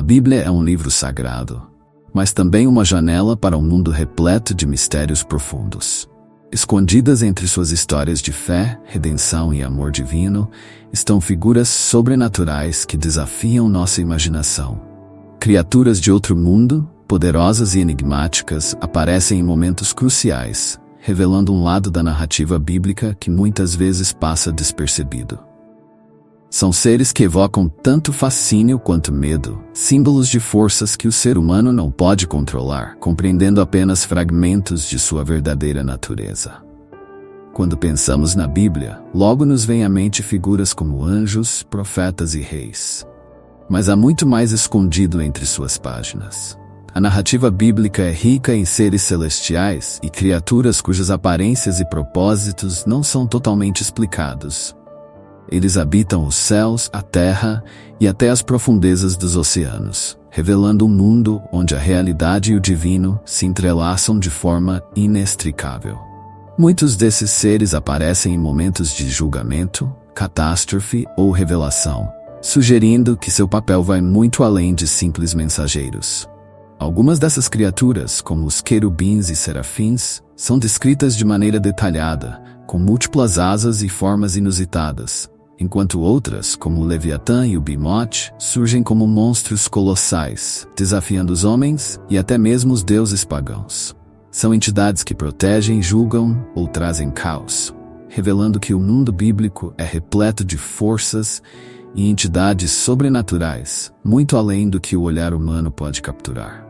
Bíblia é um livro sagrado, mas também uma janela para um mundo repleto de mistérios profundos. Escondidas entre suas histórias de fé, redenção e amor divino, estão figuras sobrenaturais que desafiam nossa imaginação. Criaturas de outro mundo, poderosas e enigmáticas, aparecem em momentos cruciais, revelando um lado da narrativa bíblica que muitas vezes passa despercebido. São seres que evocam tanto fascínio quanto medo, símbolos de forças que o ser humano não pode controlar, compreendendo apenas fragmentos de sua verdadeira natureza. Quando pensamos na Bíblia, logo nos vêm à mente figuras como anjos, profetas e reis. Mas há muito mais escondido entre suas páginas. A narrativa bíblica é rica em seres celestiais e criaturas cujas aparências e propósitos não são totalmente explicados. Eles habitam os céus, a terra e até as profundezas dos oceanos, revelando um mundo onde a realidade e o divino se entrelaçam de forma inextricável. Muitos desses seres aparecem em momentos de julgamento, catástrofe ou revelação, sugerindo que seu papel vai muito além de simples mensageiros. Algumas dessas criaturas, como os querubins e serafins, são descritas de maneira detalhada, com múltiplas asas e formas inusitadas, enquanto outras, como o Leviatã e o Bimote, surgem como monstros colossais, desafiando os homens e até mesmo os deuses pagãos. São entidades que protegem, julgam ou trazem caos, revelando que o mundo bíblico é repleto de forças e entidades sobrenaturais, muito além do que o olhar humano pode capturar.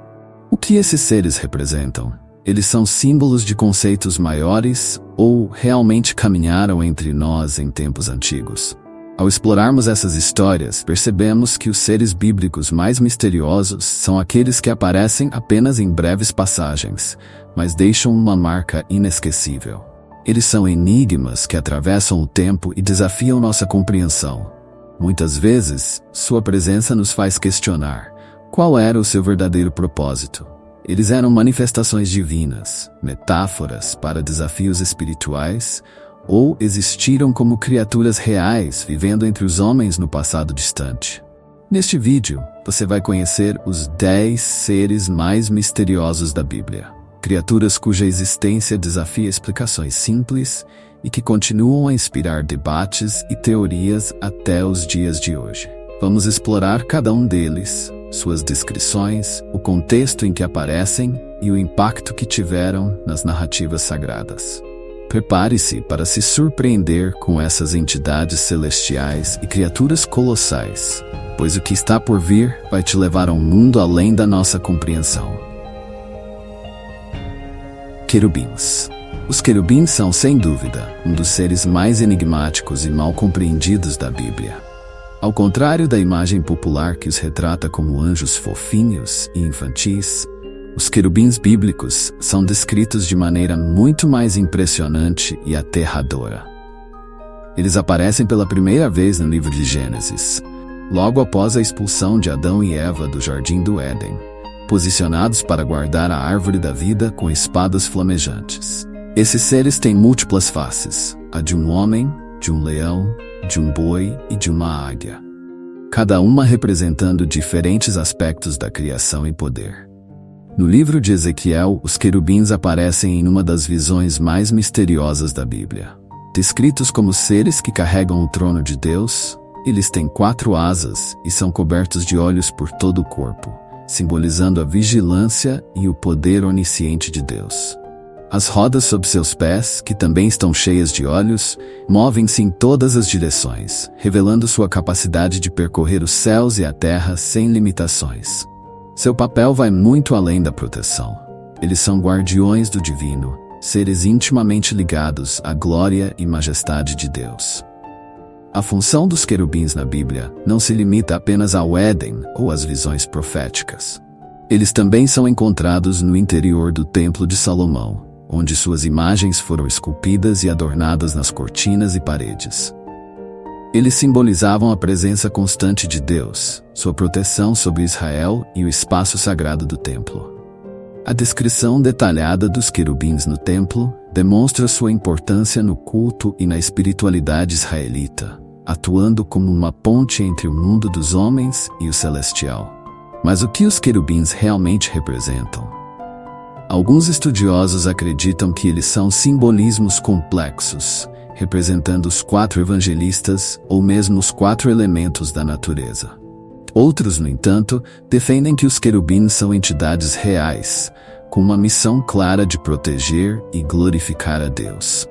O que esses seres representam? Eles são símbolos de conceitos maiores ou realmente caminharam entre nós em tempos antigos? Ao explorarmos essas histórias, percebemos que os seres bíblicos mais misteriosos são aqueles que aparecem apenas em breves passagens, mas deixam uma marca inesquecível. Eles são enigmas que atravessam o tempo e desafiam nossa compreensão. Muitas vezes, sua presença nos faz questionar qual era o seu verdadeiro propósito. Eles eram manifestações divinas, metáforas para desafios espirituais, ou existiram como criaturas reais vivendo entre os homens no passado distante. Neste vídeo, você vai conhecer os 10 seres mais misteriosos da Bíblia. Criaturas cuja existência desafia explicações simples e que continuam a inspirar debates e teorias até os dias de hoje. Vamos explorar cada um deles, suas descrições, o contexto em que aparecem e o impacto que tiveram nas narrativas sagradas. Prepare-se para se surpreender com essas entidades celestiais e criaturas colossais, pois o que está por vir vai te levar a um mundo além da nossa compreensão. Querubins. Os querubins são, sem dúvida, um dos seres mais enigmáticos e mal compreendidos da Bíblia. Ao contrário da imagem popular que os retrata como anjos fofinhos e infantis, os querubins bíblicos são descritos de maneira muito mais impressionante e aterradora. Eles aparecem pela primeira vez no livro de Gênesis, logo após a expulsão de Adão e Eva do Jardim do Éden, posicionados para guardar a árvore da vida com espadas flamejantes. Esses seres têm múltiplas faces, a de um homem, de um leão, de um boi e de uma águia, cada uma representando diferentes aspectos da criação e poder. No livro de Ezequiel, os querubins aparecem em uma das visões mais misteriosas da Bíblia. Descritos como seres que carregam o trono de Deus, eles têm 4 asas e são cobertos de olhos por todo o corpo, simbolizando a vigilância e o poder onisciente de Deus. As rodas sob seus pés, que também estão cheias de olhos, movem-se em todas as direções, revelando sua capacidade de percorrer os céus e a terra sem limitações. Seu papel vai muito além da proteção. Eles são guardiões do divino, seres intimamente ligados à glória e majestade de Deus. A função dos querubins na Bíblia não se limita apenas ao Éden ou às visões proféticas. Eles também são encontrados no interior do Templo de Salomão, onde suas imagens foram esculpidas e adornadas nas cortinas e paredes. Eles simbolizavam a presença constante de Deus, sua proteção sobre Israel e o espaço sagrado do templo. A descrição detalhada dos querubins no templo demonstra sua importância no culto e na espiritualidade israelita, atuando como uma ponte entre o mundo dos homens e o celestial. Mas o que os querubins realmente representam? Alguns estudiosos acreditam que eles são simbolismos complexos, representando os 4 evangelistas ou mesmo os 4 elementos da natureza. Outros, no entanto, defendem que os querubins são entidades reais, com uma missão clara de proteger e glorificar a Deus.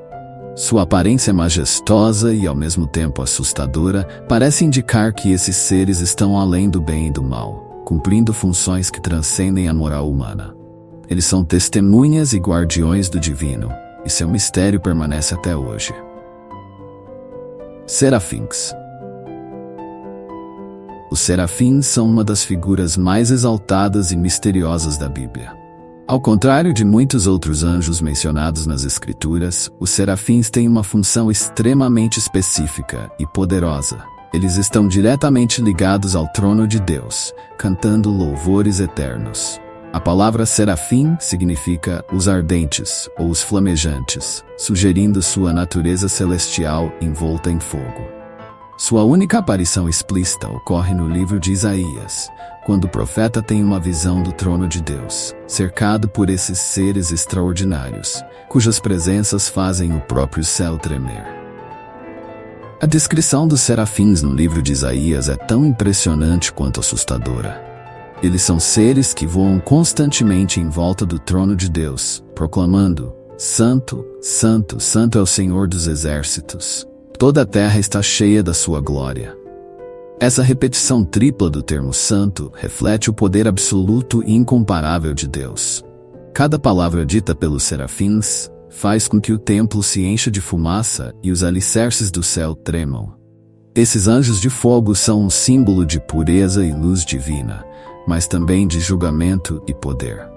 Sua aparência majestosa e ao mesmo tempo assustadora parece indicar que esses seres estão além do bem e do mal, cumprindo funções que transcendem a moral humana. Eles são testemunhas e guardiões do divino, e seu mistério permanece até hoje. Serafins. Os serafins são uma das figuras mais exaltadas e misteriosas da Bíblia. Ao contrário de muitos outros anjos mencionados nas Escrituras, os serafins têm uma função extremamente específica e poderosa. Eles estão diretamente ligados ao trono de Deus, cantando louvores eternos. A palavra serafim significa os ardentes ou os flamejantes, sugerindo sua natureza celestial envolta em fogo. Sua única aparição explícita ocorre no livro de Isaías, quando o profeta tem uma visão do trono de Deus, cercado por esses seres extraordinários, cujas presenças fazem o próprio céu tremer. A descrição dos serafins no livro de Isaías é tão impressionante quanto assustadora. Eles são seres que voam constantemente em volta do trono de Deus, proclamando: Santo, Santo, Santo é o Senhor dos exércitos. Toda a terra está cheia da sua glória. Essa repetição tripla do termo santo reflete o poder absoluto e incomparável de Deus. Cada palavra dita pelos serafins faz com que o templo se encha de fumaça e os alicerces do céu tremam. Esses anjos de fogo são um símbolo de pureza e luz divina, mas também de julgamento e poder.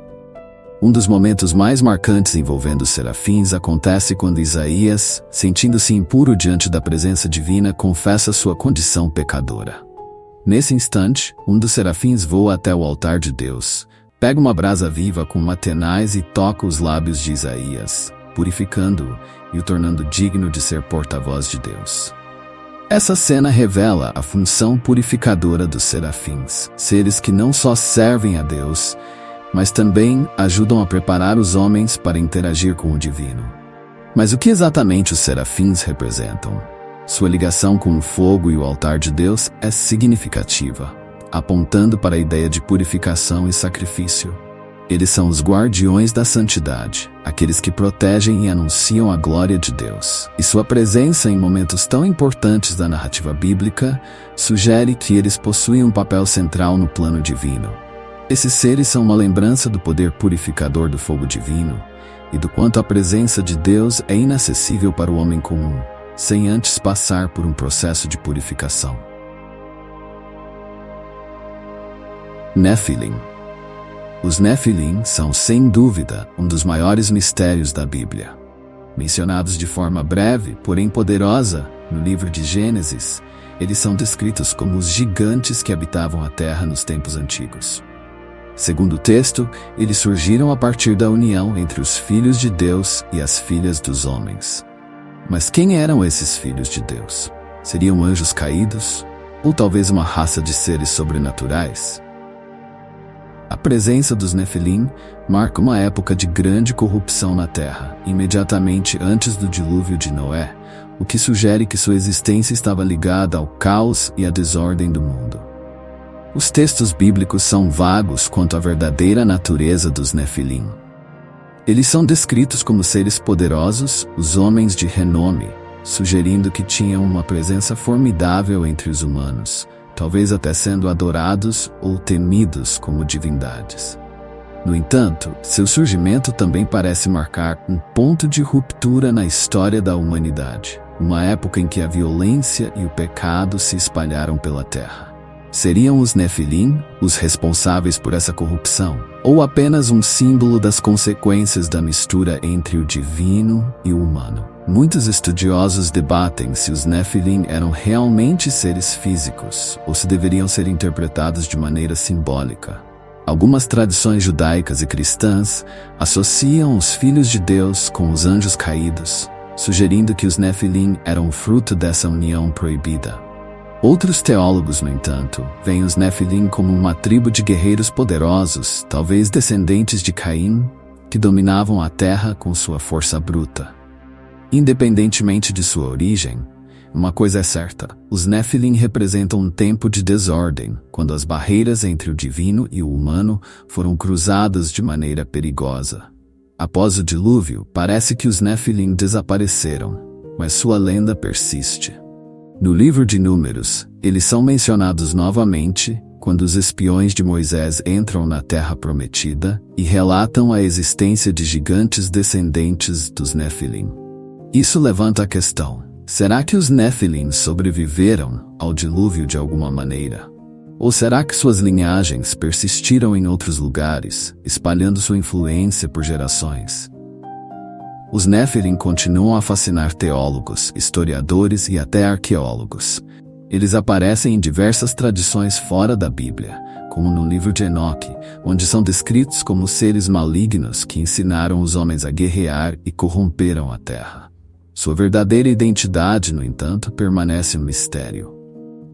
Um dos momentos mais marcantes envolvendo os serafins acontece quando Isaías, sentindo-se impuro diante da presença divina, confessa sua condição pecadora. Nesse instante, um dos serafins voa até o altar de Deus, pega uma brasa viva com uma tenaz e toca os lábios de Isaías, purificando-o e o tornando digno de ser porta-voz de Deus. Essa cena revela a função purificadora dos serafins, seres que não só servem a Deus, mas também ajudam a preparar os homens para interagir com o divino. Mas o que exatamente os serafins representam? Sua ligação com o fogo e o altar de Deus é significativa, apontando para a ideia de purificação e sacrifício. Eles são os guardiões da santidade, aqueles que protegem e anunciam a glória de Deus. E sua presença em momentos tão importantes da narrativa bíblica sugere que eles possuem um papel central no plano divino. Esses seres são uma lembrança do poder purificador do fogo divino e do quanto a presença de Deus é inacessível para o homem comum, sem antes passar por um processo de purificação. Nefilim. Os Nefilim são, sem dúvida, um dos maiores mistérios da Bíblia. Mencionados de forma breve, porém poderosa, no livro de Gênesis, eles são descritos como os gigantes que habitavam a terra nos tempos antigos. Segundo o texto, eles surgiram a partir da união entre os filhos de Deus e as filhas dos homens. Mas quem eram esses filhos de Deus? Seriam anjos caídos? Ou talvez uma raça de seres sobrenaturais? A presença dos Nefilim marca uma época de grande corrupção na terra, imediatamente antes do dilúvio de Noé, o que sugere que sua existência estava ligada ao caos e à desordem do mundo. Os textos bíblicos são vagos quanto à verdadeira natureza dos Nefilim. Eles são descritos como seres poderosos, os homens de renome, sugerindo que tinham uma presença formidável entre os humanos, talvez até sendo adorados ou temidos como divindades. No entanto, seu surgimento também parece marcar um ponto de ruptura na história da humanidade, uma época em que a violência e o pecado se espalharam pela terra. Seriam os Nefilim os responsáveis por essa corrupção, ou apenas um símbolo das consequências da mistura entre o divino e o humano? Muitos estudiosos debatem se os Nefilim eram realmente seres físicos, ou se deveriam ser interpretados de maneira simbólica. Algumas tradições judaicas e cristãs associam os filhos de Deus com os anjos caídos, sugerindo que os Nefilim eram fruto dessa união proibida. Outros teólogos, no entanto, veem os Nefilim como uma tribo de guerreiros poderosos, talvez descendentes de Caim, que dominavam a terra com sua força bruta. Independentemente de sua origem, uma coisa é certa: os Nefilim representam um tempo de desordem, quando as barreiras entre o divino e o humano foram cruzadas de maneira perigosa. Após o dilúvio, parece que os Nefilim desapareceram, mas sua lenda persiste. No livro de Números, eles são mencionados novamente quando os espiões de Moisés entram na Terra Prometida e relatam a existência de gigantes descendentes dos Nefilim. Isso levanta a questão: será que os Nefilim sobreviveram ao dilúvio de alguma maneira? Ou será que suas linhagens persistiram em outros lugares, espalhando sua influência por gerações? Os Nefilim continuam a fascinar teólogos, historiadores e até arqueólogos. Eles aparecem em diversas tradições fora da Bíblia, como no livro de Enoque, onde são descritos como seres malignos que ensinaram os homens a guerrear e corromperam a terra. Sua verdadeira identidade, no entanto, permanece um mistério.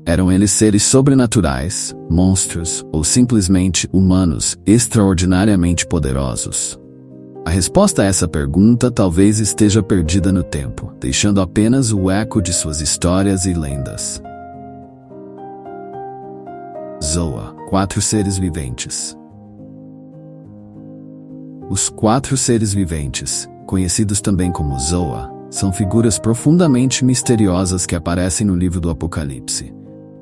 Eram eles seres sobrenaturais, monstros ou simplesmente humanos extraordinariamente poderosos? A resposta a essa pergunta talvez esteja perdida no tempo, deixando apenas o eco de suas histórias e lendas. Zoa, 4 seres viventes. Os 4 seres viventes, conhecidos também como Zoa, são figuras profundamente misteriosas que aparecem no livro do Apocalipse.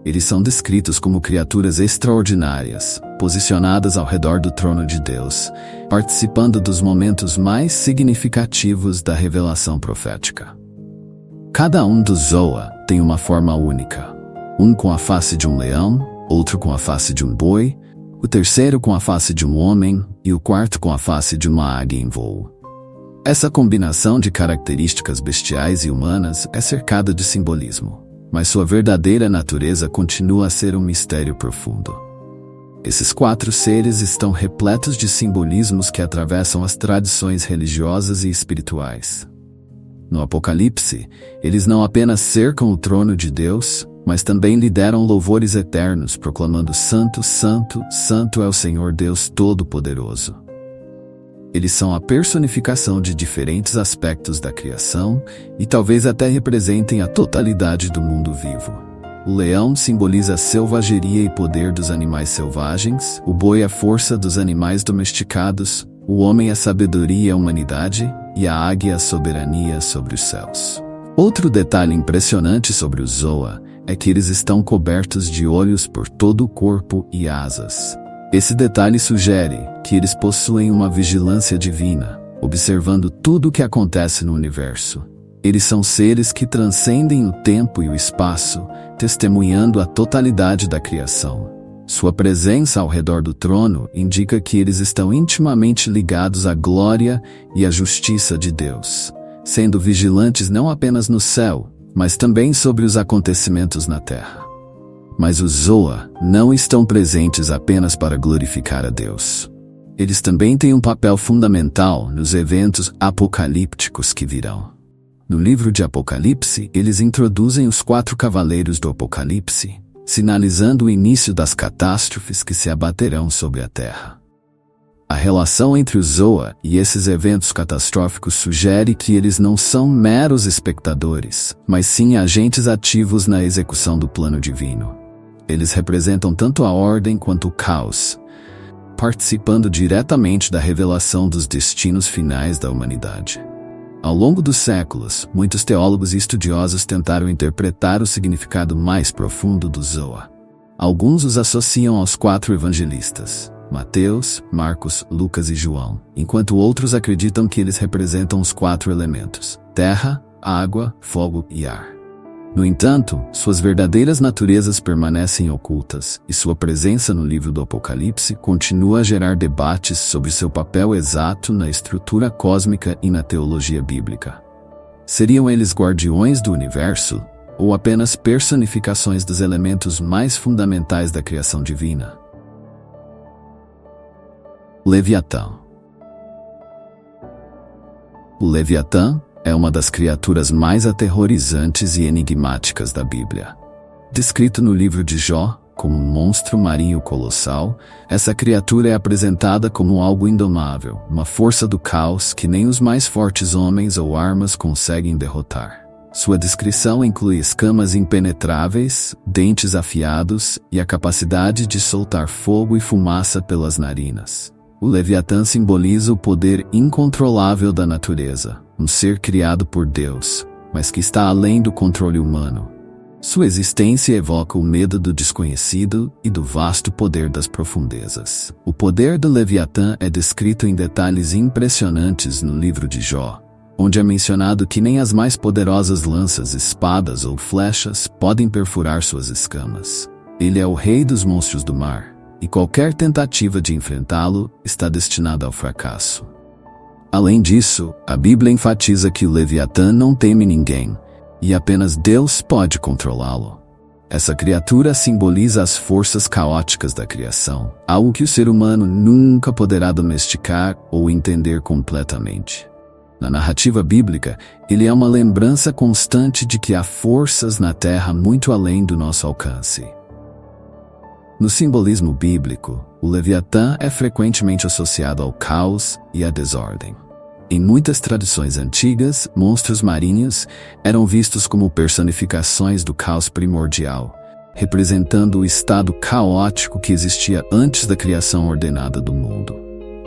Eles são descritos como criaturas extraordinárias, posicionadas ao redor do trono de Deus, participando dos momentos mais significativos da revelação profética. Cada um dos Zoa tem uma forma única. Um com a face de um leão, outro com a face de um boi, o terceiro com a face de um homem e o quarto com a face de uma águia em voo. Essa combinação de características bestiais e humanas é cercada de simbolismo, mas sua verdadeira natureza continua a ser um mistério profundo. Esses 4 seres estão repletos de simbolismos que atravessam as tradições religiosas e espirituais. No Apocalipse, eles não apenas cercam o trono de Deus, mas também lideram louvores eternos, proclamando: Santo, Santo, Santo é o Senhor Deus Todo-Poderoso. Eles são a personificação de diferentes aspectos da criação e talvez até representem a totalidade do mundo vivo. O leão simboliza a selvageria e poder dos animais selvagens, o boi a força dos animais domesticados, o homem a sabedoria e a humanidade, e a águia a soberania sobre os céus. Outro detalhe impressionante sobre os Zoa é que eles estão cobertos de olhos por todo o corpo e asas. Esse detalhe sugere que eles possuem uma vigilância divina, observando tudo o que acontece no universo. Eles são seres que transcendem o tempo e o espaço, testemunhando a totalidade da criação. Sua presença ao redor do trono indica que eles estão intimamente ligados à glória e à justiça de Deus, sendo vigilantes não apenas no céu, mas também sobre os acontecimentos na terra. Mas os Zoa não estão presentes apenas para glorificar a Deus. Eles também têm um papel fundamental nos eventos apocalípticos que virão. No livro de Apocalipse, eles introduzem os 4 cavaleiros do Apocalipse, sinalizando o início das catástrofes que se abaterão sobre a terra. A relação entre os Zoa e esses eventos catastróficos sugere que eles não são meros espectadores, mas sim agentes ativos na execução do plano divino. Eles representam tanto a ordem quanto o caos, participando diretamente da revelação dos destinos finais da humanidade. Ao longo dos séculos, muitos teólogos e estudiosos tentaram interpretar o significado mais profundo do Zoa. Alguns os associam aos 4 evangelistas, Mateus, Marcos, Lucas e João, enquanto outros acreditam que eles representam os 4 elementos: terra, água, fogo e ar. No entanto, suas verdadeiras naturezas permanecem ocultas, e sua presença no livro do Apocalipse continua a gerar debates sobre seu papel exato na estrutura cósmica e na teologia bíblica. Seriam eles guardiões do universo, ou apenas personificações dos elementos mais fundamentais da criação divina? Leviatã. O Leviatã é uma das criaturas mais aterrorizantes e enigmáticas da Bíblia. Descrito no livro de Jó como um monstro marinho colossal, essa criatura é apresentada como algo indomável, uma força do caos que nem os mais fortes homens ou armas conseguem derrotar. Sua descrição inclui escamas impenetráveis, dentes afiados e a capacidade de soltar fogo e fumaça pelas narinas. O Leviatã simboliza o poder incontrolável da natureza, um ser criado por Deus, mas que está além do controle humano. Sua existência evoca o medo do desconhecido e do vasto poder das profundezas. O poder do Leviatã é descrito em detalhes impressionantes no livro de Jó, onde é mencionado que nem as mais poderosas lanças, espadas ou flechas podem perfurar suas escamas. Ele é o rei dos monstros do mar, e qualquer tentativa de enfrentá-lo está destinada ao fracasso. Além disso, a Bíblia enfatiza que o Leviatã não teme ninguém, e apenas Deus pode controlá-lo. Essa criatura simboliza as forças caóticas da criação, algo que o ser humano nunca poderá domesticar ou entender completamente. Na narrativa bíblica, ele é uma lembrança constante de que há forças na Terra muito além do nosso alcance. No simbolismo bíblico, o Leviatã é frequentemente associado ao caos e à desordem. Em muitas tradições antigas, monstros marinhos eram vistos como personificações do caos primordial, representando o estado caótico que existia antes da criação ordenada do mundo.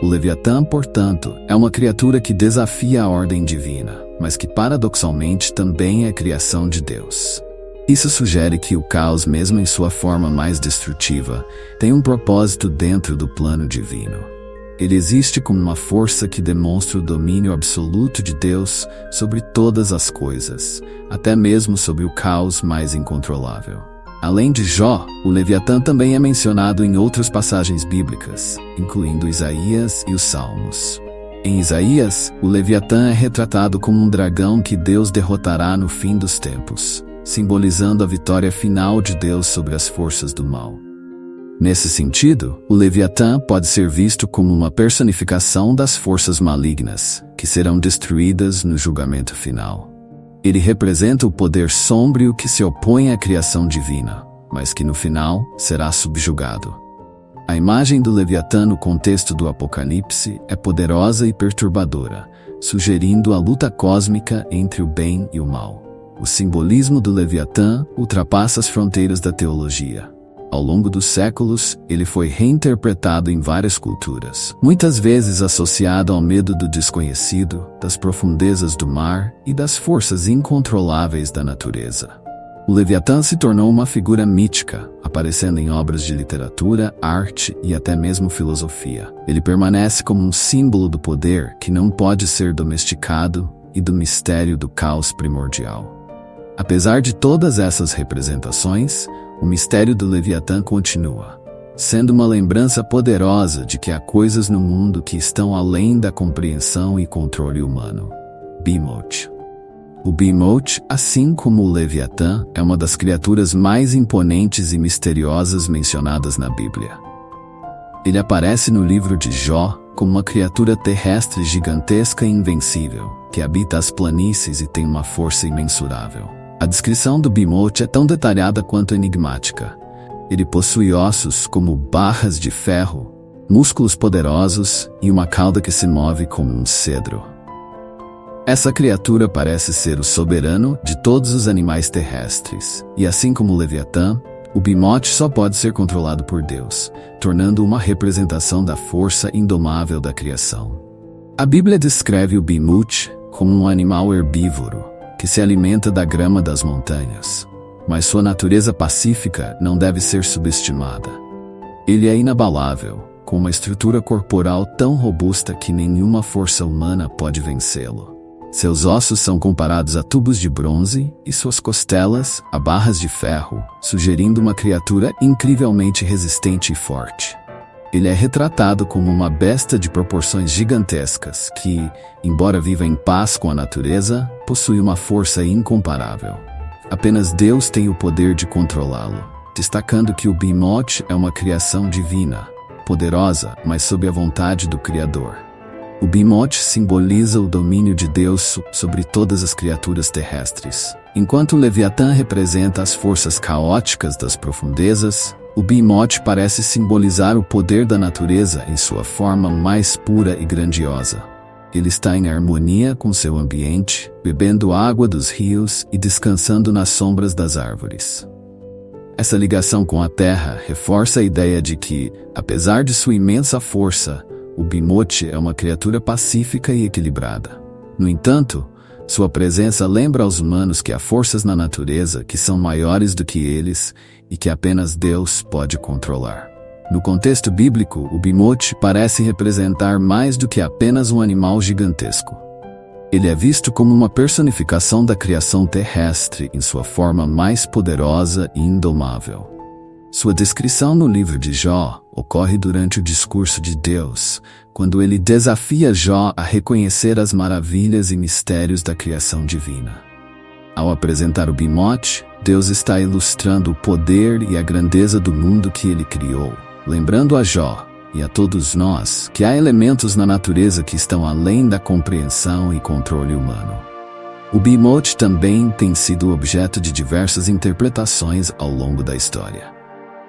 O Leviatã, portanto, é uma criatura que desafia a ordem divina, mas que paradoxalmente também é criação de Deus. Isso sugere que o caos, mesmo em sua forma mais destrutiva, tem um propósito dentro do plano divino. Ele existe como uma força que demonstra o domínio absoluto de Deus sobre todas as coisas, até mesmo sobre o caos mais incontrolável. Além de Jó, o Leviatã também é mencionado em outras passagens bíblicas, incluindo Isaías e os Salmos. Em Isaías, o Leviatã é retratado como um dragão que Deus derrotará no fim dos tempos, simbolizando a vitória final de Deus sobre as forças do mal. Nesse sentido, o Leviatã pode ser visto como uma personificação das forças malignas, que serão destruídas no julgamento final. Ele representa o poder sombrio que se opõe à criação divina, mas que no final será subjugado. A imagem do Leviatã no contexto do Apocalipse é poderosa e perturbadora, sugerindo a luta cósmica entre o bem e o mal. O simbolismo do Leviatã ultrapassa as fronteiras da teologia. Ao longo dos séculos, ele foi reinterpretado em várias culturas, muitas vezes associado ao medo do desconhecido, das profundezas do mar e das forças incontroláveis da natureza. O Leviatã se tornou uma figura mítica, aparecendo em obras de literatura, arte e até mesmo filosofia. Ele permanece como um símbolo do poder que não pode ser domesticado e do mistério do caos primordial. Apesar de todas essas representações, o mistério do Leviatã continua, sendo uma lembrança poderosa de que há coisas no mundo que estão além da compreensão e controle humano. Behemoth. O Behemoth, assim como o Leviatã, é uma das criaturas mais imponentes e misteriosas mencionadas na Bíblia. Ele aparece no livro de Jó como uma criatura terrestre gigantesca e invencível, que habita as planícies e tem uma força imensurável. A descrição do Behemoth é tão detalhada quanto enigmática. Ele possui ossos como barras de ferro, músculos poderosos e uma cauda que se move como um cedro. Essa criatura parece ser o soberano de todos os animais terrestres, e assim como o Leviatã, o Behemoth só pode ser controlado por Deus, tornando uma representação da força indomável da criação. A Bíblia descreve o Behemoth como um animal herbívoro, que se alimenta da grama das montanhas, mas sua natureza pacífica não deve ser subestimada. Ele é inabalável, com uma estrutura corporal tão robusta que nenhuma força humana pode vencê-lo. Seus ossos são comparados a tubos de bronze e suas costelas a barras de ferro, sugerindo uma criatura incrivelmente resistente e forte. Ele é retratado como uma besta de proporções gigantescas que, embora viva em paz com a natureza, possui uma força incomparável. Apenas Deus tem o poder de controlá-lo, destacando que o Behemoth é uma criação divina, poderosa, mas sob a vontade do Criador. O Behemoth simboliza o domínio de Deus sobre todas as criaturas terrestres, Enquanto o Leviatã representa as forças caóticas das profundezas, o Behemoth parece simbolizar o poder da natureza em sua forma mais pura e grandiosa. Ele está em harmonia com seu ambiente, bebendo água dos rios e descansando nas sombras das árvores. Essa ligação com a Terra reforça a ideia de que, apesar de sua imensa força, o Behemoth é uma criatura pacífica e equilibrada. No entanto, sua presença lembra aos humanos que há forças na natureza que são maiores do que eles e que apenas Deus pode controlar. No contexto bíblico, o Behemoth parece representar mais do que apenas um animal gigantesco. Ele é visto como uma personificação da criação terrestre em sua forma mais poderosa e indomável. Sua descrição no livro de Jó ocorre durante o discurso de Deus, quando ele desafia Jó a reconhecer as maravilhas e mistérios da criação divina. Ao apresentar o Behemoth, Deus está ilustrando o poder e a grandeza do mundo que ele criou, lembrando a Jó e a todos nós que há elementos na natureza que estão além da compreensão e controle humano. O Behemoth também tem sido objeto de diversas interpretações ao longo da história.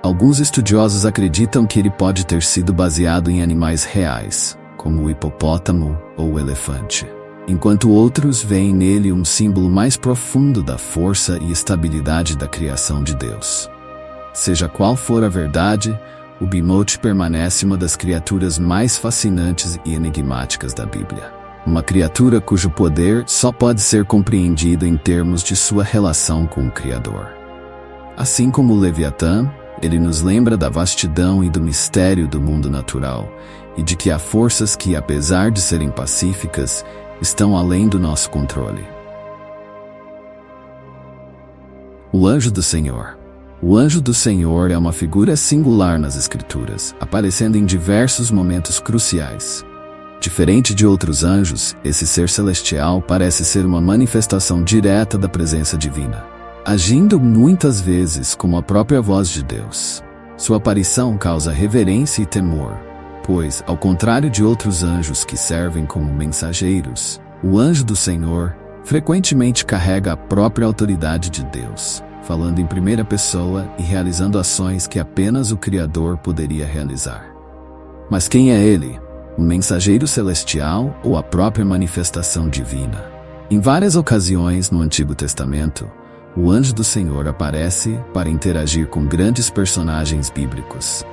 Alguns estudiosos acreditam que ele pode ter sido baseado em animais reais, como o hipopótamo ou o elefante, enquanto outros veem nele um símbolo mais profundo da força e estabilidade da criação de Deus. Seja qual for a verdade, o Behemoth permanece uma das criaturas mais fascinantes e enigmáticas da Bíblia. Uma criatura cujo poder só pode ser compreendido em termos de sua relação com o Criador. Assim como o Leviatã, ele nos lembra da vastidão e do mistério do mundo natural, e de que há forças que, apesar de serem pacíficas, estão além do nosso controle. O Anjo do Senhor. O Anjo do Senhor é uma figura singular nas Escrituras, aparecendo em diversos momentos cruciais. Diferente de outros anjos, esse ser celestial parece ser uma manifestação direta da presença divina, agindo muitas vezes como a própria voz de Deus. Sua aparição causa reverência e temor, pois, ao contrário de outros anjos que servem como mensageiros, o Anjo do Senhor frequentemente carrega a própria autoridade de Deus, falando em primeira pessoa e realizando ações que apenas o Criador poderia realizar. Mas quem é ele? Um mensageiro celestial ou a própria manifestação divina? Em várias ocasiões no Antigo Testamento, o Anjo do Senhor aparece para interagir com grandes personagens bíblicos.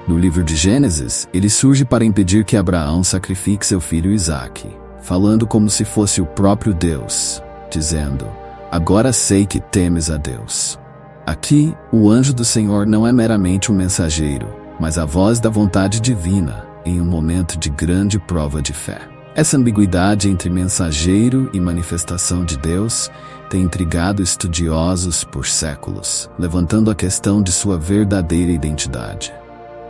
No livro de Gênesis, ele surge para impedir que Abraão sacrifique seu filho Isaque, falando como se fosse o próprio Deus, dizendo: "Agora sei que temes a Deus." Aqui, o Anjo do Senhor não é meramente um mensageiro, mas a voz da vontade divina, em um momento de grande prova de fé. Essa ambiguidade entre mensageiro e manifestação de Deus tem intrigado estudiosos por séculos, levantando a questão de sua verdadeira identidade.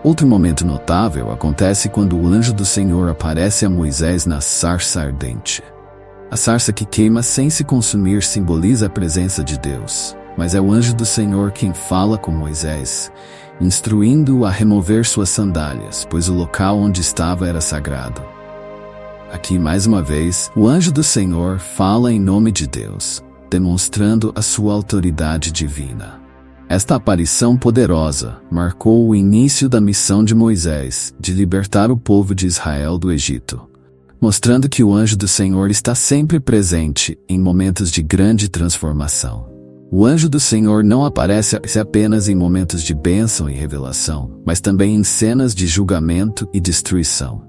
Outro momento notável acontece quando o Anjo do Senhor aparece a Moisés na sarça ardente. A sarça que queima sem se consumir simboliza a presença de Deus, mas é o Anjo do Senhor quem fala com Moisés, instruindo-o a remover suas sandálias, pois o local onde estava era sagrado. Aqui, mais uma vez, o Anjo do Senhor fala em nome de Deus, demonstrando a sua autoridade divina. Esta aparição poderosa marcou o início da missão de Moisés de libertar o povo de Israel do Egito, mostrando que o Anjo do Senhor está sempre presente em momentos de grande transformação. O Anjo do Senhor não aparece apenas em momentos de bênção e revelação, mas também em cenas de julgamento e destruição.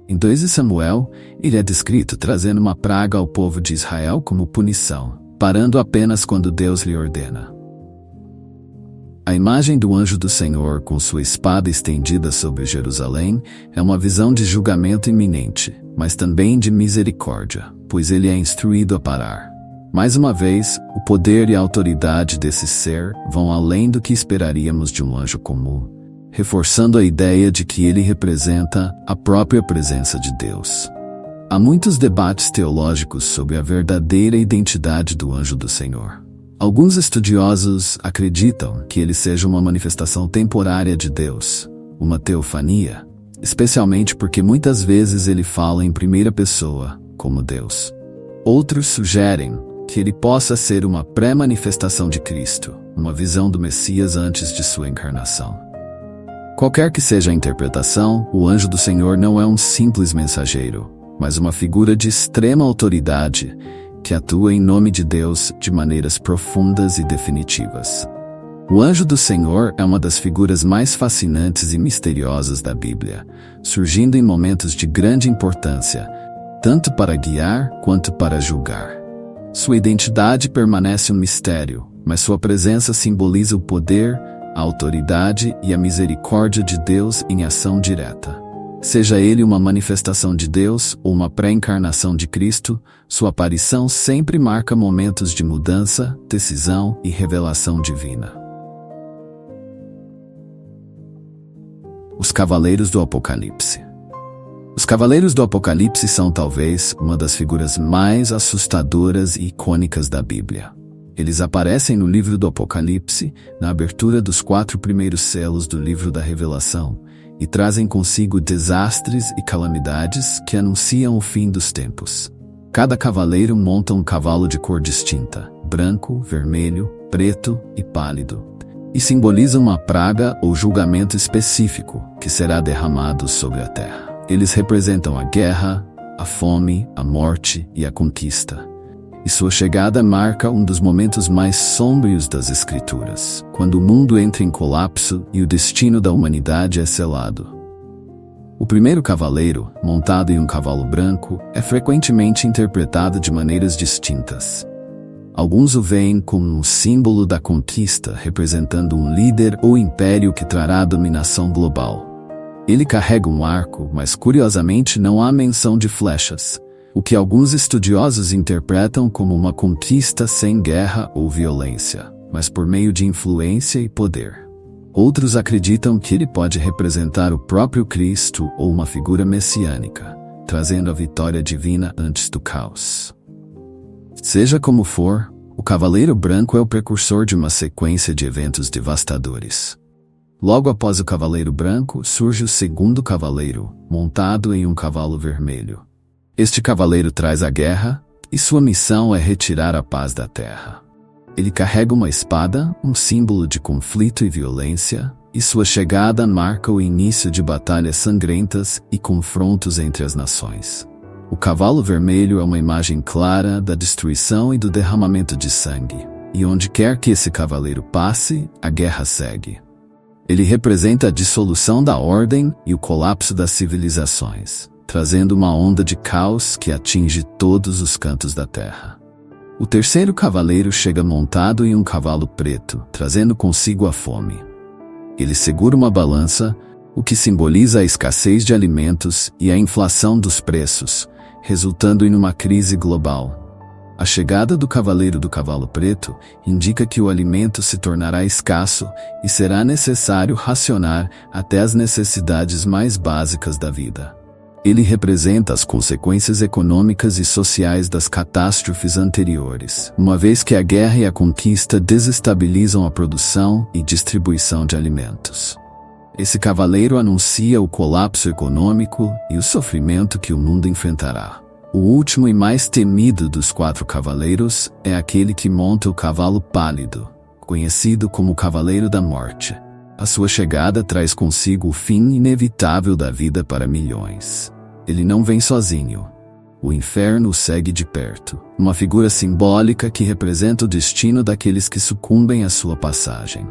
Em 2 Samuel, ele é descrito trazendo uma praga ao povo de Israel como punição, parando apenas quando Deus lhe ordena. A imagem do Anjo do Senhor com sua espada estendida sobre Jerusalém é uma visão de julgamento iminente, mas também de misericórdia, pois ele é instruído a parar. Mais uma vez, o poder e a autoridade desse ser vão além do que esperaríamos de um anjo comum, reforçando a ideia de que ele representa a própria presença de Deus. Há muitos debates teológicos sobre a verdadeira identidade do Anjo do Senhor. Alguns estudiosos acreditam que ele seja uma manifestação temporária de Deus, uma teofania, especialmente porque muitas vezes ele fala em primeira pessoa, como Deus. Outros sugerem que ele possa ser uma pré-manifestação de Cristo, uma visão do Messias antes de sua encarnação. Qualquer que seja a interpretação, o anjo do Senhor não é um simples mensageiro, mas uma figura de extrema autoridade que atua em nome de Deus de maneiras profundas e definitivas. O anjo do Senhor é uma das figuras mais fascinantes e misteriosas da Bíblia, surgindo em momentos de grande importância, tanto para guiar quanto para julgar. Sua identidade permanece um mistério, mas sua presença simboliza o poder, a autoridade e a misericórdia de Deus em ação direta. Seja ele uma manifestação de Deus ou uma pré-encarnação de Cristo, sua aparição sempre marca momentos de mudança, decisão e revelação divina. Os Cavaleiros do Apocalipse. Os Cavaleiros do Apocalipse são talvez uma das figuras mais assustadoras e icônicas da Bíblia. Eles aparecem no livro do Apocalipse, na abertura dos 4 primeiros selos do livro da Revelação, e trazem consigo desastres e calamidades que anunciam o fim dos tempos. Cada cavaleiro monta um cavalo de cor distinta, branco, vermelho, preto e pálido, e simboliza uma praga ou julgamento específico que será derramado sobre a terra. Eles representam a guerra, a fome, a morte e a conquista. E sua chegada marca um dos momentos mais sombrios das Escrituras, quando o mundo entra em colapso e o destino da humanidade é selado. O primeiro cavaleiro, montado em um cavalo branco, é frequentemente interpretado de maneiras distintas. Alguns o veem como um símbolo da conquista, representando um líder ou império que trará a dominação global. Ele carrega um arco, mas curiosamente não há menção de flechas, o que alguns estudiosos interpretam como uma conquista sem guerra ou violência, mas por meio de influência e poder. Outros acreditam que ele pode representar o próprio Cristo ou uma figura messiânica, trazendo a vitória divina antes do caos. Seja como for, o Cavaleiro Branco é o precursor de uma sequência de eventos devastadores. Logo após o Cavaleiro Branco, surge o segundo cavaleiro, montado em um cavalo vermelho. Este cavaleiro traz a guerra, e sua missão é retirar a paz da terra. Ele carrega uma espada, um símbolo de conflito e violência, e sua chegada marca o início de batalhas sangrentas e confrontos entre as nações. O cavalo vermelho é uma imagem clara da destruição e do derramamento de sangue, e onde quer que esse cavaleiro passe, a guerra segue. Ele representa a dissolução da ordem e o colapso das civilizações, trazendo uma onda de caos que atinge todos os cantos da terra. O terceiro cavaleiro chega montado em um cavalo preto, trazendo consigo a fome. Ele segura uma balança, o que simboliza a escassez de alimentos e a inflação dos preços, resultando em uma crise global. A chegada do cavaleiro do cavalo preto indica que o alimento se tornará escasso e será necessário racionar até as necessidades mais básicas da vida. Ele representa as consequências econômicas e sociais das catástrofes anteriores, uma vez que a guerra e a conquista desestabilizam a produção e distribuição de alimentos. Esse cavaleiro anuncia o colapso econômico e o sofrimento que o mundo enfrentará. O último e mais temido dos 4 cavaleiros é aquele que monta o cavalo pálido, conhecido como o Cavaleiro da Morte. A sua chegada traz consigo o fim inevitável da vida para milhões. Ele não vem sozinho. O inferno o segue de perto, uma figura simbólica que representa o destino daqueles que sucumbem à sua passagem.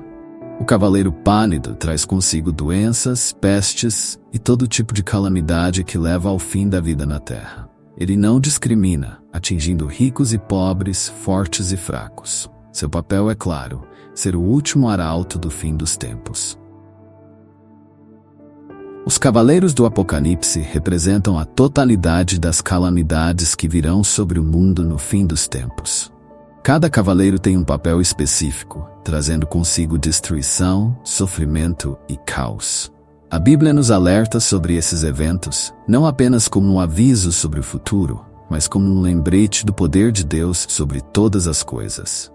O Cavaleiro Pálido traz consigo doenças, pestes e todo tipo de calamidade que leva ao fim da vida na Terra. Ele não discrimina, atingindo ricos e pobres, fortes e fracos. Seu papel é claro, ser o último arauto do fim dos tempos. Os Cavaleiros do Apocalipse representam a totalidade das calamidades que virão sobre o mundo no fim dos tempos. Cada cavaleiro tem um papel específico, trazendo consigo destruição, sofrimento e caos. A Bíblia nos alerta sobre esses eventos, não apenas como um aviso sobre o futuro, mas como um lembrete do poder de Deus sobre todas as coisas.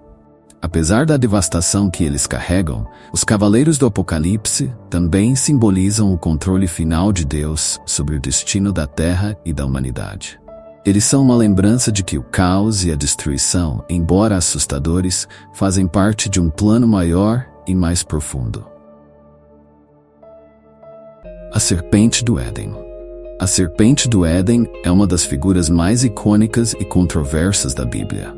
Apesar da devastação que eles carregam, os Cavaleiros do Apocalipse também simbolizam o controle final de Deus sobre o destino da Terra e da humanidade. Eles são uma lembrança de que o caos e a destruição, embora assustadores, fazem parte de um plano maior e mais profundo. A Serpente do Éden. A Serpente do Éden é uma das figuras mais icônicas e controversas da Bíblia.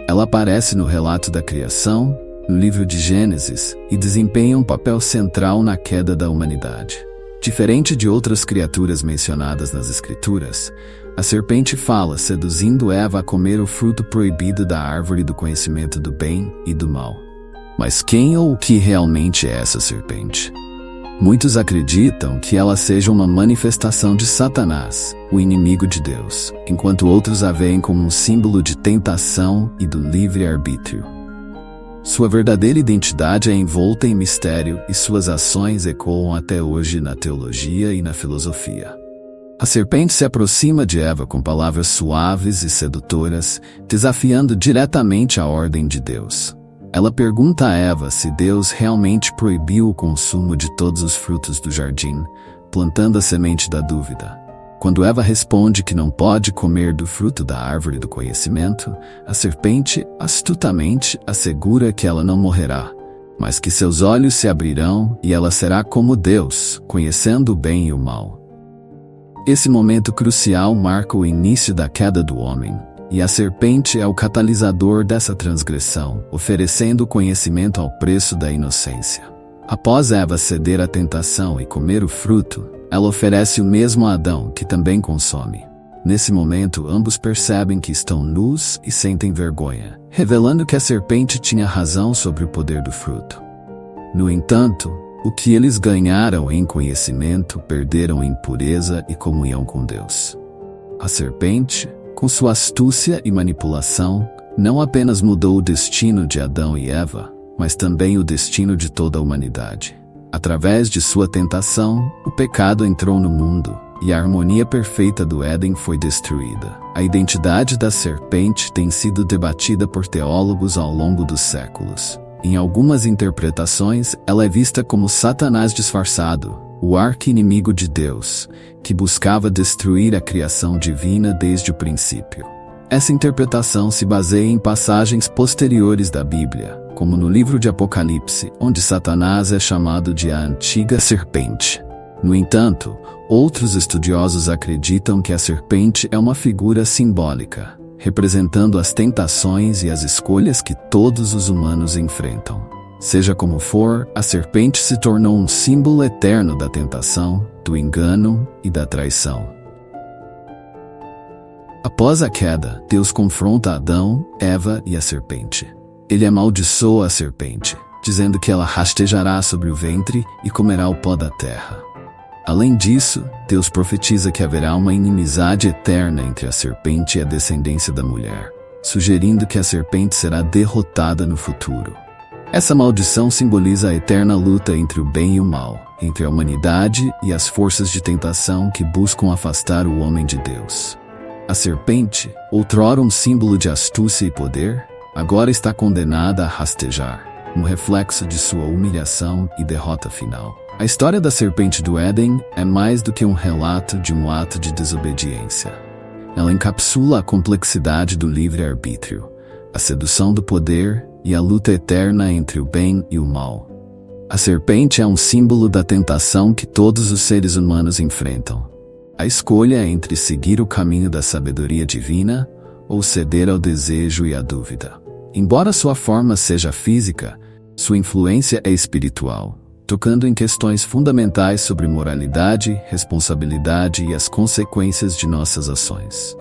Ela aparece no relato da criação, no livro de Gênesis, e desempenha um papel central na queda da humanidade. Diferente de outras criaturas mencionadas nas Escrituras, a serpente fala seduzindo Eva a comer o fruto proibido da árvore do conhecimento do bem e do mal. Mas quem ou o que realmente é essa serpente? Muitos acreditam que ela seja uma manifestação de Satanás, o inimigo de Deus, enquanto outros a veem como um símbolo de tentação e do livre-arbítrio. Sua verdadeira identidade é envolta em mistério e suas ações ecoam até hoje na teologia e na filosofia. A serpente se aproxima de Eva com palavras suaves e sedutoras, desafiando diretamente a ordem de Deus. Ela pergunta a Eva se Deus realmente proibiu o consumo de todos os frutos do jardim, plantando a semente da dúvida. Quando Eva responde que não pode comer do fruto da árvore do conhecimento, a serpente astutamente assegura que ela não morrerá, mas que seus olhos se abrirão e ela será como Deus, conhecendo o bem e o mal. Esse momento crucial marca o início da queda do homem, e a serpente é o catalisador dessa transgressão, oferecendo o conhecimento ao preço da inocência. Após Eva ceder à tentação e comer o fruto, ela oferece o mesmo a Adão, que também consome. Nesse momento, ambos percebem que estão nus e sentem vergonha, revelando que a serpente tinha razão sobre o poder do fruto. No entanto, o que eles ganharam em conhecimento, perderam em pureza e comunhão com Deus. A serpente, com sua astúcia e manipulação, não apenas mudou o destino de Adão e Eva, mas também o destino de toda a humanidade. Através de sua tentação, o pecado entrou no mundo, e a harmonia perfeita do Éden foi destruída. A identidade da serpente tem sido debatida por teólogos ao longo dos séculos. Em algumas interpretações, ela é vista como Satanás disfarçado, o arqui-inimigo de Deus, que buscava destruir a criação divina desde o princípio. Essa interpretação se baseia em passagens posteriores da Bíblia, como no livro de Apocalipse, onde Satanás é chamado de a antiga serpente. No entanto, outros estudiosos acreditam que a serpente é uma figura simbólica, representando as tentações e as escolhas que todos os humanos enfrentam. Seja como for, a serpente se tornou um símbolo eterno da tentação, do engano e da traição. Após a queda, Deus confronta Adão, Eva e a serpente. Ele amaldiçoa a serpente, dizendo que ela rastejará sobre o ventre e comerá o pó da terra. Além disso, Deus profetiza que haverá uma inimizade eterna entre a serpente e a descendência da mulher, sugerindo que a serpente será derrotada no futuro. Essa maldição simboliza a eterna luta entre o bem e o mal, entre a humanidade e as forças de tentação que buscam afastar o homem de Deus. A serpente, outrora um símbolo de astúcia e poder, agora está condenada a rastejar, um reflexo de sua humilhação e derrota final. A história da serpente do Éden é mais do que um relato de um ato de desobediência. Ela encapsula a complexidade do livre-arbítrio, a sedução do poder e a luta eterna entre o bem e o mal. A serpente é um símbolo da tentação que todos os seres humanos enfrentam. A escolha é entre seguir o caminho da sabedoria divina ou ceder ao desejo e à dúvida. Embora sua forma seja física, sua influência é espiritual, tocando em questões fundamentais sobre moralidade, responsabilidade e as consequências de nossas ações.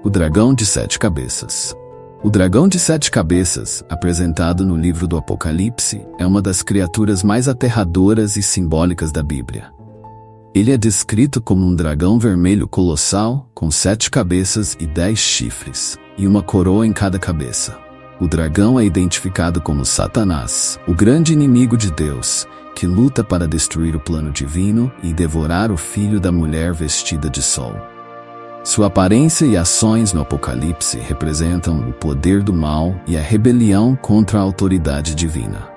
O dragão de 7 cabeças. O dragão de 7 cabeças, apresentado no livro do Apocalipse, é uma das criaturas mais aterradoras e simbólicas da Bíblia. Ele é descrito como um dragão vermelho colossal, com 7 cabeças e 10 chifres, e uma coroa em cada cabeça. O dragão é identificado como Satanás, o grande inimigo de Deus, que luta para destruir o plano divino e devorar o filho da mulher vestida de sol. Sua aparência e ações no Apocalipse representam o poder do mal e a rebelião contra a autoridade divina.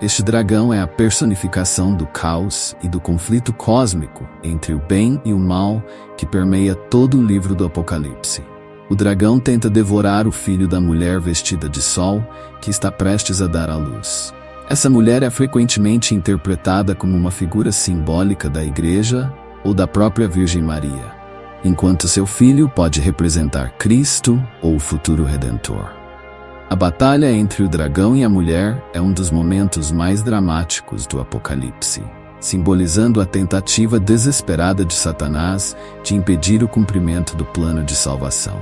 Este dragão é a personificação do caos e do conflito cósmico entre o bem e o mal que permeia todo o livro do Apocalipse. O dragão tenta devorar o filho da mulher vestida de sol, que está prestes a dar à luz. Essa mulher é frequentemente interpretada como uma figura simbólica da Igreja ou da própria Virgem Maria, enquanto seu filho pode representar Cristo ou o futuro Redentor. A batalha entre o dragão e a mulher é um dos momentos mais dramáticos do Apocalipse, simbolizando a tentativa desesperada de Satanás de impedir o cumprimento do plano de salvação.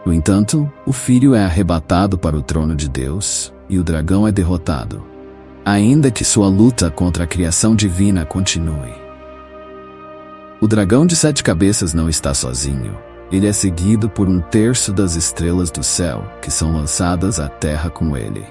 No entanto, o filho é arrebatado para o trono de Deus e o dragão é derrotado, ainda que sua luta contra a criação divina continue. O dragão de 7 cabeças não está sozinho. Ele é seguido por 1/3 das estrelas do céu, que são lançadas à terra com ele.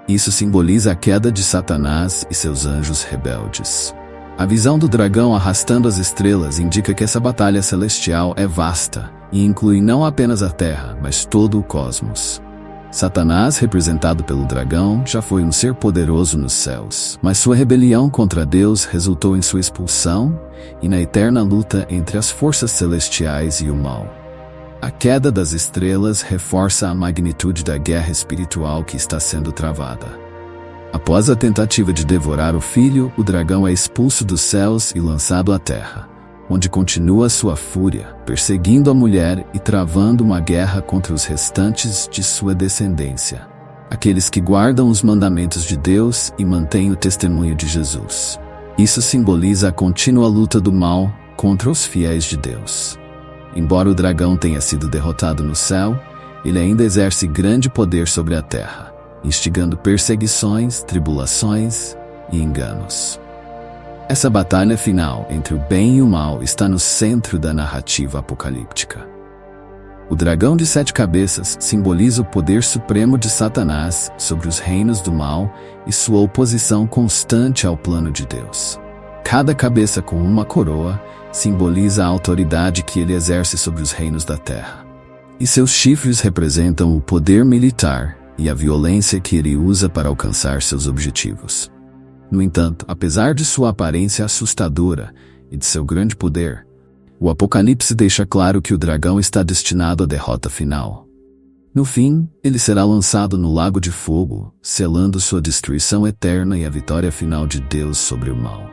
Isso simboliza a queda de Satanás e seus anjos rebeldes. A visão do dragão arrastando as estrelas indica que essa batalha celestial é vasta e inclui não apenas a terra, mas todo o cosmos. Satanás, representado pelo dragão, já foi um ser poderoso nos céus, mas sua rebelião contra Deus resultou em sua expulsão e na eterna luta entre as forças celestiais e o mal. A queda das estrelas reforça a magnitude da guerra espiritual que está sendo travada. Após a tentativa de devorar o filho, o dragão é expulso dos céus e lançado à terra, onde continua sua fúria, perseguindo a mulher e travando uma guerra contra os restantes de sua descendência, aqueles que guardam os mandamentos de Deus e mantêm o testemunho de Jesus. Isso simboliza a contínua luta do mal contra os fiéis de Deus. Embora o dragão tenha sido derrotado no céu, ele ainda exerce grande poder sobre a terra, instigando perseguições, tribulações e enganos. Essa batalha final entre o bem e o mal está no centro da narrativa apocalíptica. O dragão de 7 cabeças simboliza o poder supremo de Satanás sobre os reinos do mal e sua oposição constante ao plano de Deus. Cada cabeça com uma coroa simboliza a autoridade que ele exerce sobre os reinos da terra. E seus chifres representam o poder militar e a violência que ele usa para alcançar seus objetivos. No entanto, apesar de sua aparência assustadora e de seu grande poder, o Apocalipse deixa claro que o dragão está destinado à derrota final. No fim, ele será lançado no lago de fogo, selando sua destruição eterna e a vitória final de Deus sobre o mal.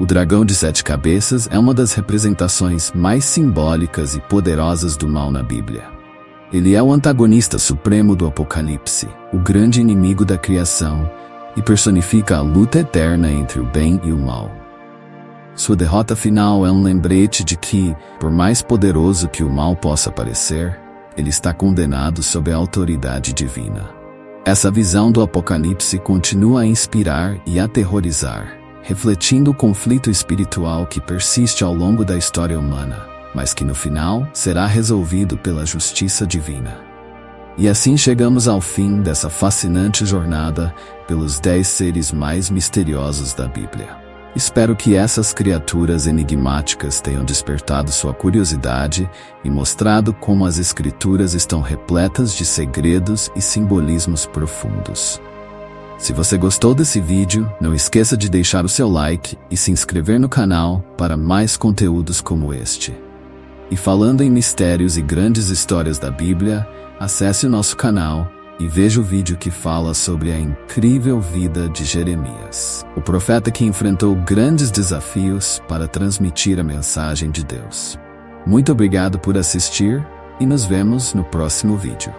O dragão de 7 cabeças é uma das representações mais simbólicas e poderosas do mal na Bíblia. Ele é o antagonista supremo do Apocalipse, o grande inimigo da criação, e personifica a luta eterna entre o bem e o mal. Sua derrota final é um lembrete de que, por mais poderoso que o mal possa parecer, ele está condenado sob a autoridade divina. Essa visão do Apocalipse continua a inspirar e aterrorizar, refletindo o conflito espiritual que persiste ao longo da história humana, mas que no final será resolvido pela justiça divina. E assim chegamos ao fim dessa fascinante jornada pelos 10 seres mais misteriosos da Bíblia. Espero que essas criaturas enigmáticas tenham despertado sua curiosidade e mostrado como as Escrituras estão repletas de segredos e simbolismos profundos. Se você gostou desse vídeo, não esqueça de deixar o seu like e se inscrever no canal para mais conteúdos como este. E falando em mistérios e grandes histórias da Bíblia, acesse o nosso canal e veja o vídeo que fala sobre a incrível vida de Jeremias, o profeta que enfrentou grandes desafios para transmitir a mensagem de Deus. Muito obrigado por assistir e nos vemos no próximo vídeo.